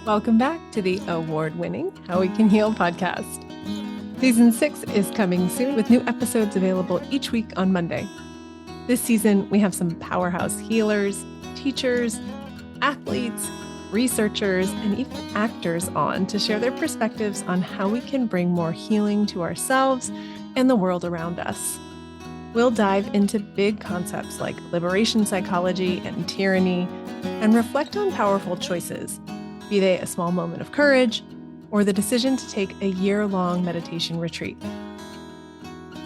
Welcome back to the award-winning How We Can Heal podcast. Season 6 is coming soon with new episodes available each week on Monday. This season, we have some powerhouse healers, teachers, athletes, researchers, and even actors on to share their perspectives on how we can bring more healing to ourselves and the world around us. We'll dive into big concepts like liberation psychology and tyranny and reflect on powerful choices, be they a small moment of courage or the decision to take a year-long meditation retreat.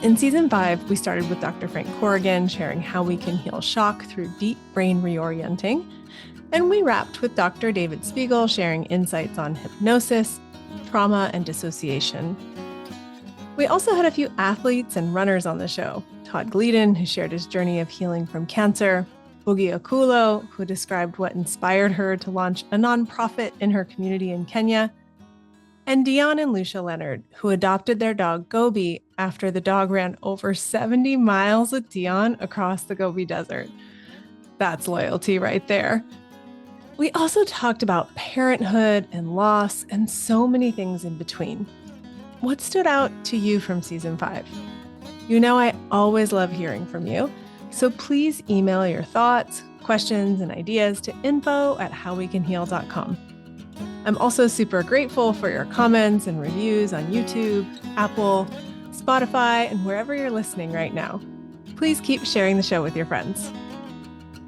In Season 5, we started with Dr. Frank Corrigan sharing how we can heal shock through deep brain reorienting, and we wrapped with Dr. David Spiegel sharing insights on hypnosis, trauma, and dissociation. We also had a few athletes and runners on the show. Todd Gleeden, who shared his journey of healing from cancer, Bogi Akulo, who described what inspired her to launch a nonprofit in her community in Kenya, and Dion and Lucia Leonard, who adopted their dog Gobi after the dog ran over 70 miles with Dion across the Gobi Desert. That's loyalty right there. We also talked about parenthood and loss and so many things in between. What stood out to you from Season 5? You know I always love hearing from you. So please email your thoughts, questions, and ideas to info@howwecanheal.com. I'm also super grateful for your comments and reviews on YouTube, Apple, Spotify, and wherever you're listening right now. Please keep sharing the show with your friends.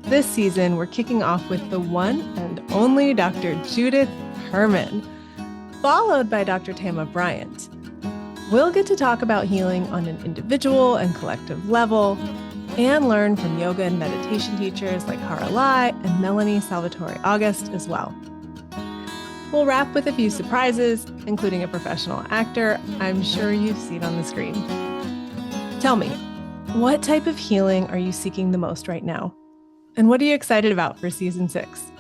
This season, we're kicking off with the one and only Dr. Judith Herman, followed by Dr. Thema Bryant. We'll get to talk about healing on an individual and collective level, and learn from yoga and meditation teachers like Cara and Melanie Salvatore-August as well. We'll wrap with a few surprises, including a professional actor I'm sure you've seen on the screen. Tell me, what type of healing are you seeking the most right now? And what are you excited about for Season 6?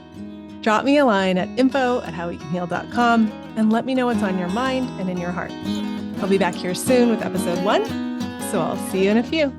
Drop me a line at info@howwecanheal.com and let me know what's on your mind and in your heart. I'll be back here soon with episode 1, so I'll see you in a few.